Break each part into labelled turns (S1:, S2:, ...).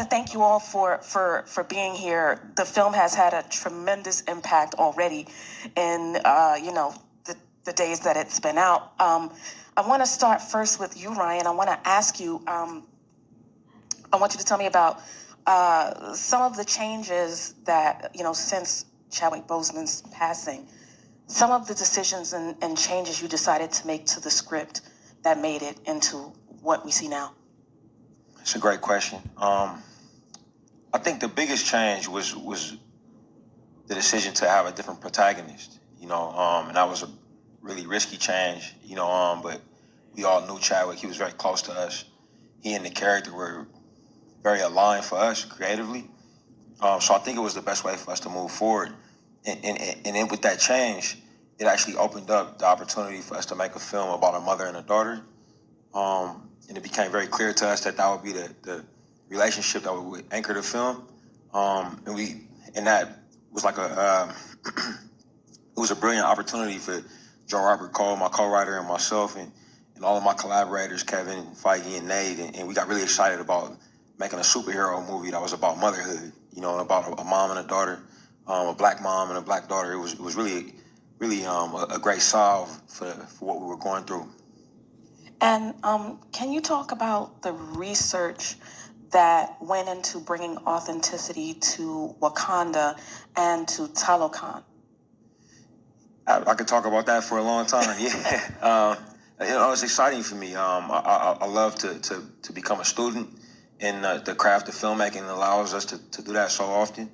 S1: thank you all for being here. The film has had a tremendous impact already in, the days that it's been out. I want to start first with you, Ryan. I want to ask you, I want you to tell me about some of the changes that, since Chadwick Boseman's passing, some of the decisions and changes you decided to make to the script that made it into what we see now.
S2: It's a great question. I think the biggest change was the decision to have a different protagonist, and that was a really risky change, but we all knew Chadwick. He was very close to us. He and the character were very aligned for us creatively. So I think it was the best way for us to move forward. And then with that change, it actually opened up the opportunity for us to make a film about a mother and a daughter. And it became very clear to us that would be the relationship that would anchor the film. And that was like it was a brilliant opportunity for Joe Robert Cole, my co-writer, and myself, and all of my collaborators, Kevin Feige and Nate. And we got really excited about making a superhero movie that was about motherhood, about a mom and a daughter, a black mom and a black daughter. It was really a great solve for what we were going through.
S1: And can you talk about the research that went into bringing authenticity to Wakanda and to Talokan?
S2: I could talk about that for a long time. Yeah, it's exciting for me. I love to become a student in the craft of filmmaking. It allows us to do that so often.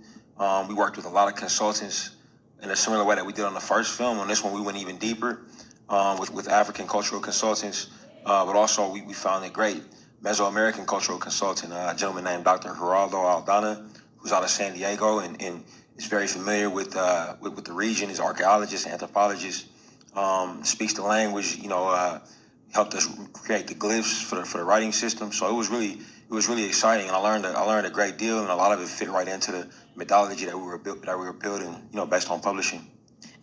S2: We worked with a lot of consultants in a similar way that we did on the first film. On this one, we went even deeper with African cultural consultants, but also we found a great Mesoamerican cultural consultant, a gentleman named Dr. Geraldo Aldana, who's out of San Diego and is very familiar with the region. He's an archaeologist, anthropologist, speaks the language. Helped us create the glyphs for the writing system. So it was really exciting, and I learned a great deal, and a lot of it fit right into the methodology that we were building, based on publishing.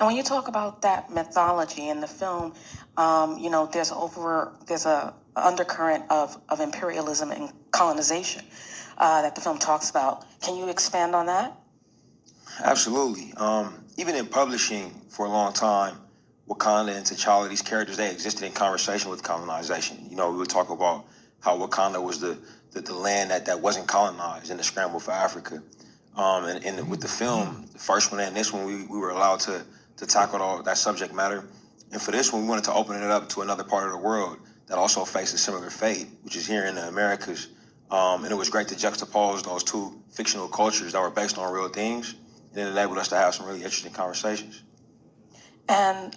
S1: And when you talk about that mythology in the film, there's a undercurrent of imperialism and colonization that the film talks about. Can you expand on that?
S2: Absolutely. Even in publishing for a long time, Wakanda and T'Challa, these characters, they existed in conversation with colonization. We would talk about how Wakanda was the land that wasn't colonized in the scramble for Africa. And with the film, the first one and this one, we were allowed to tackle all that subject matter. And for this one, we wanted to open it up to another part of the world that also faced a similar fate, which is here in the Americas. And it was great to juxtapose those two fictional cultures that were based on real things, and it enabled us to have some really interesting conversations.
S1: And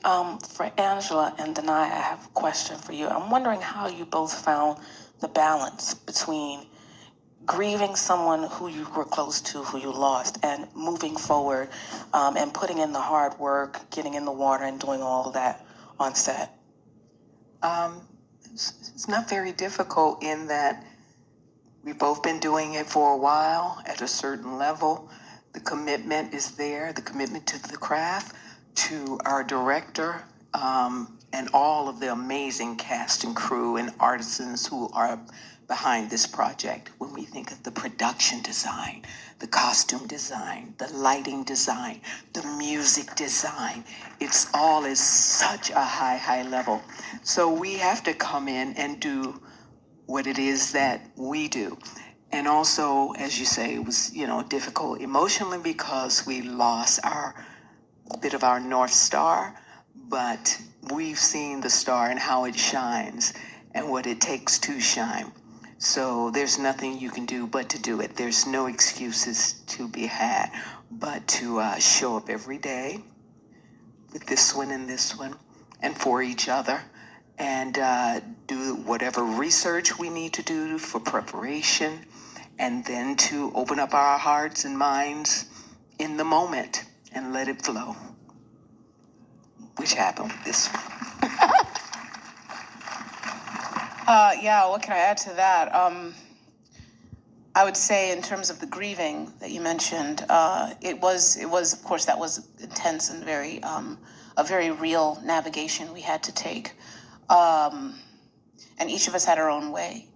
S1: for Angela and Danai, I have a question for you. I'm wondering how you both found the balance between grieving someone who you were close to, who you lost, and moving forward and putting in the hard work, getting in the water and doing all of that on set.
S3: It's not very difficult in that we've both been doing it for a while at a certain level. The commitment is there, the commitment to the craft, to our director, and all of the amazing cast and crew and artisans who are behind this project. When we think of the production design, the costume design, the lighting design, the music design, it's all is such a high level. So we have to come in and do what it is that we do. And also, as you say, it was, difficult emotionally because we lost a bit of our North Star, but we've seen the star and how it shines and what it takes to shine. So there's nothing you can do but to do it. There's no excuses to be had but to show up every day with this one and for each other, and do whatever research we need to do for preparation, and then to open up our hearts and minds in the moment and let it flow, which happened with this one.
S4: What can I add to that? I would say in terms of the grieving that you mentioned, it was of course that was intense and a very real navigation we had to take. And each of us had our own way.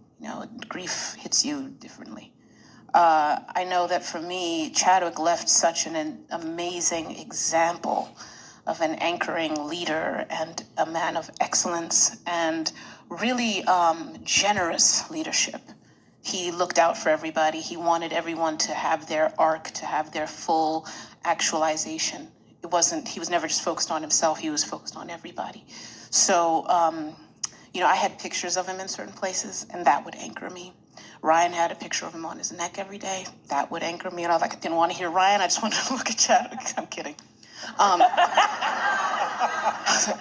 S4: Grief hits you differently. I know that for me, Chadwick left such an amazing example of an anchoring leader and a man of excellence and really generous leadership. He looked out for everybody. He wanted everyone to have their arc, to have their full actualization. He was never just focused on himself, he was focused on everybody. So, I had pictures of him in certain places, and that would anchor me. Ryan had a picture of him on his neck every day. That would anchor me. And I didn't want to hear Ryan. I just wanted to look at Chadwick. I'm kidding.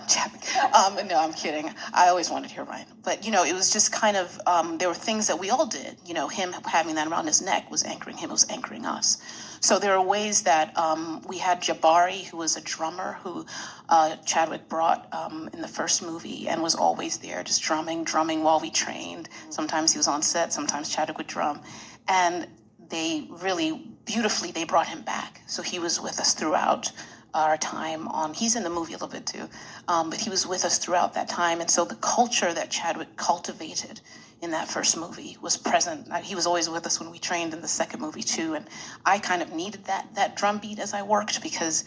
S4: Chadwick. No, I'm kidding. I always wanted to hear Ryan. But, it was just kind of, there were things that we all did. Him having that around his neck was anchoring him. It was anchoring us. So there are ways that we had Jabari, who was a drummer, who Chadwick brought in the first movie and was always there, just drumming while we trained. Sometimes he was on set, sometimes Chadwick would drum. And they really beautifully, they brought him back. So he was with us throughout our time he's in the movie a little bit too, but he was with us throughout that time. And so the culture that Chadwick cultivated in that first movie was present. He was always with us when we trained in the second movie too. And I kind of needed that drum beat as I worked, because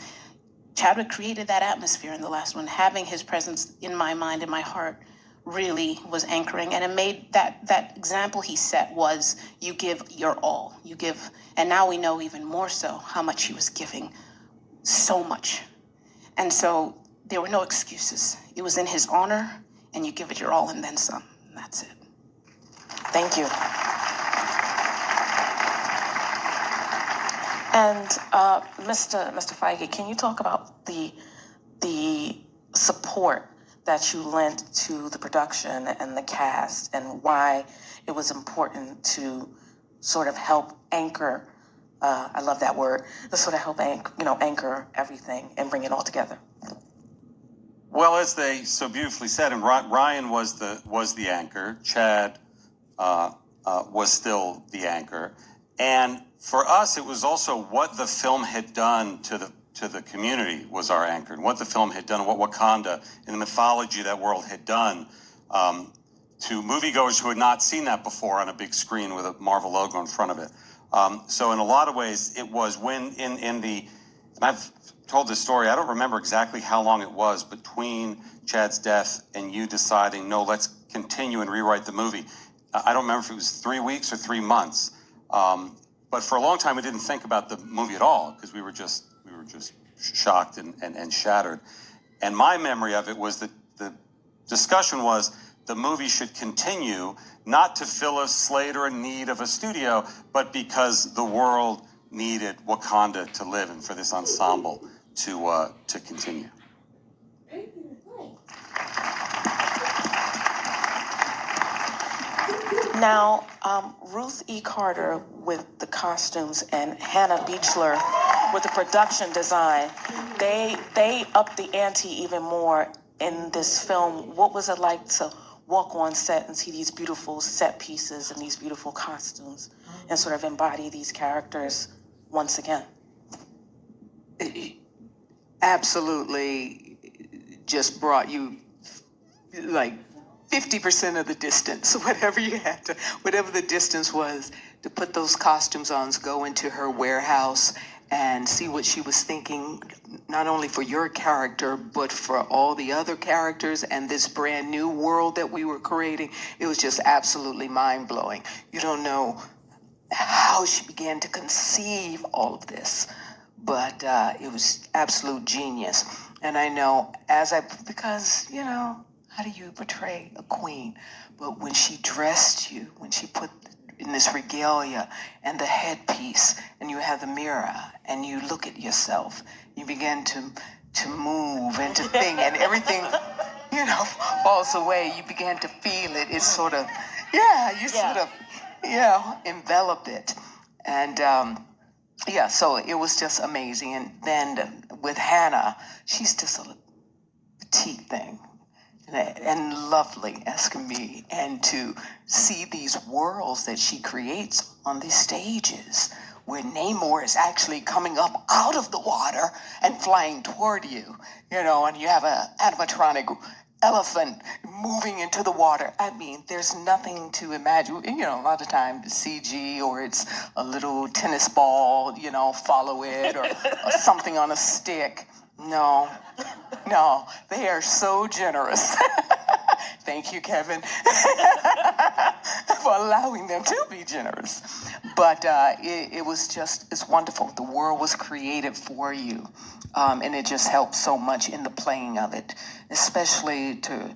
S4: Chadwick created that atmosphere in the last one. Having his presence in my mind, in my heart, really was anchoring. And it made that example he set was, you give your all. You give, and now we know even more so how much he was giving. So much. And so there were no excuses. It was in his honor, and you give it your all and then some. And that's it.
S1: Thank you. And Mr. Feige, can you talk about the support that you lent to the production and the cast, and why it was important to sort of help anchor? I love that word. To sort of help anchor everything and bring it all together.
S5: Well, as they so beautifully said, and Ryan was the anchor. Chad was still the anchor, and for us, it was also what the film had done to the community was our anchor, and what the film had done, what Wakanda and the mythology of that world had done to moviegoers who had not seen that before on a big screen with a Marvel logo in front of it. So in a lot of ways, it was when and I've told this story, I don't remember exactly how long it was between Chad's death and you deciding, no, let's continue and rewrite the movie. I don't remember if it was 3 weeks or 3 months. But for a long time, we didn't think about the movie at all, because we were just shocked and shattered. And my memory of it was that the discussion was the movie should continue, not to fill a slate or a need of a studio, but because the world needed Wakanda to live and for this ensemble to continue.
S1: Now, Ruth E. Carter with the costumes and Hannah Beachler with the production design, they upped the ante even more in this film. What was it like to walk on set and see these beautiful set pieces and these beautiful costumes and sort of embody these characters once again?
S3: Absolutely just brought you like 50% of the distance, whatever the distance was, to put those costumes on, to go into her warehouse and see what she was thinking, not only for your character, but for all the other characters and this brand new world that we were creating. It was just absolutely mind-blowing. You don't know how she began to conceive all of this, but it was absolute genius. And I know because, how do you portray a queen? But when she dressed you, when she put in this regalia and the headpiece, and you have the mirror, and you look at yourself, you begin to move and to think, and everything, falls away. You begin to feel it. It's sort of, sort of, envelop it. And, so it was just amazing. And then with Hannah, she's just a petite thing. And lovely as can be, and to see these worlds that she creates on these stages where Namor is actually coming up out of the water and flying toward you, and you have an animatronic elephant moving into the water. I mean, there's nothing to imagine. You know, a lot of times it's CG or it's a little tennis ball, you know, follow it or something on a stick. No, they are so generous. Thank you, Kevin, for allowing them to be generous. But it was just, it's wonderful. The world was created for you. And it just helps so much in the playing of it, especially to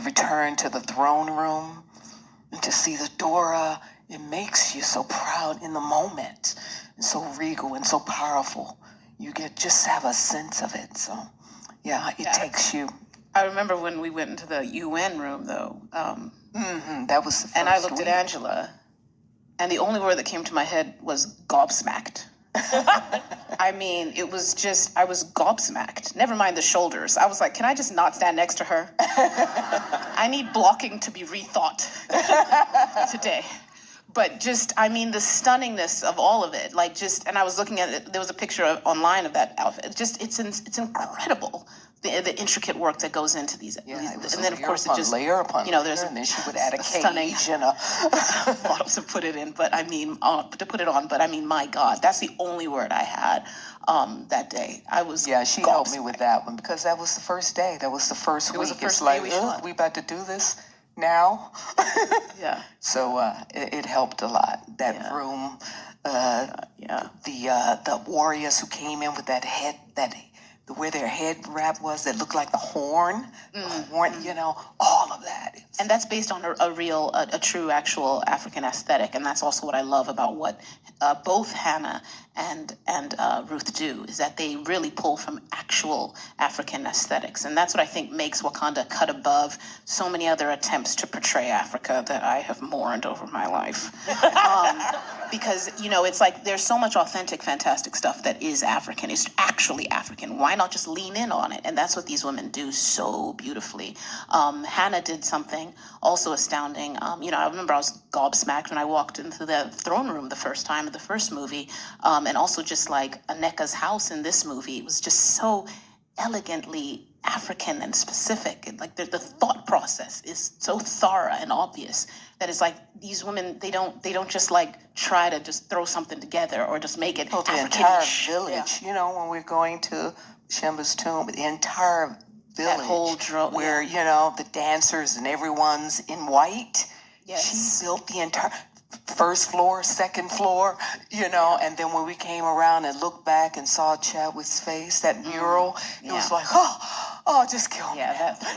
S3: return to the throne room and to see the Dora. It makes you so proud in the moment, and so regal and so powerful. You just have a sense of it. So, yeah, it takes you.
S4: I remember when we went into the UN room, though.
S3: That was the first
S4: And I looked
S3: week.
S4: at Angela, and the only word that came to my head was gobsmacked. I mean, it was just, I was gobsmacked. Never mind the shoulders. I was like, can I just not stand next to her? I need blocking to be rethought today. But just, I mean, the stunningness of all of it, like just, and I was looking at it, there was a picture online of that outfit. Just, it's incredible. The intricate work that goes into these,
S3: It was
S4: and then of course it just
S3: layer upon
S4: you know,
S3: layer,
S4: there's
S3: and then she would add a
S4: stunning
S3: cage and a
S4: model to put it in, but I mean to put it on. But I mean, my God, that's the only word I had that day. I was
S3: she helped me with that one because that was the first day. That was the first week.
S4: was the first
S3: it's like,
S4: day we shot.
S3: we about to do this now.
S4: Yeah.
S3: So it helped a lot. That room, the warriors who came in with that head, where their head wrap was that looked like the horn, you know, all of that.
S4: And that's based on a true, actual African aesthetic, and that's also what I love about what both Hannah and Ruth do, is that they really pull from actual African aesthetics, and that's what I think makes Wakanda cut above so many other attempts to portray Africa that I have mourned over my life. Because, you know, it's like there's so much authentic, fantastic stuff that is African. It's actually African. Why not just lean in on it? And that's what these women do so beautifully. Hannah did something also astounding. You know, I remember I was gobsmacked when I walked into the throne room the first time of the first movie. And also just like Aneka's house in this movie, it was just so elegantly African and specific. And like the thought process is so thorough and obvious that it's like these women, they don't just like try to just throw something together or just make it
S3: The entire
S4: African-ish.
S3: village, you know, when we're going to Shemba's tomb, the entire village,
S4: That whole drone,
S3: where, you know, the dancers and everyone's in white.
S4: Yes.
S3: She built the entire first floor, second floor, you know, and then when we came around and looked back and saw Chadwick's face, that mural, it was like, oh, just kill me.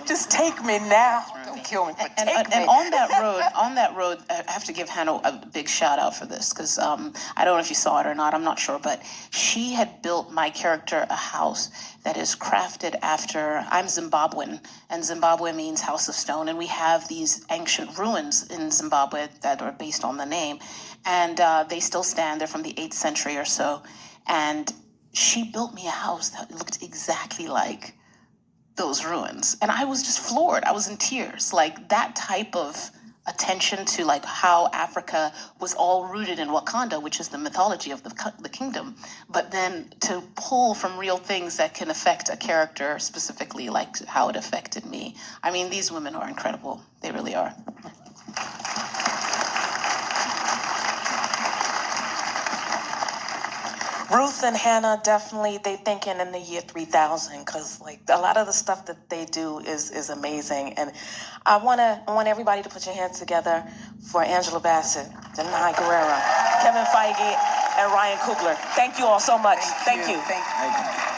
S3: Just take me now. Don't kill me, but take me.
S4: And on that road, I have to give Hannah a big shout out for this because I don't know if you saw it or not. I'm not sure, but she had built my character a house that is crafted after. I'm Zimbabwean, and Zimbabwe means house of stone, and we have these ancient ruins in Zimbabwe that are based on the name, and they still stand. They're from the 8th century or so, and she built me a house that looked exactly like those ruins, and I was just floored. I was in tears. Like that type of attention to like how Africa was all rooted in Wakanda, which is the mythology of the kingdom, but then to pull from real things that can affect a character specifically, like how it affected me. I mean, these women are incredible. They really are.
S1: Ruth and Hannah, definitely, they thinking in the year 3000, because like a lot of the stuff that they do is amazing. And I want everybody to put your hands together for Angela Bassett, Danai Gurira, Kevin Feige, and Ryan Coogler. Thank you all so much. Thank you.
S3: Thank you.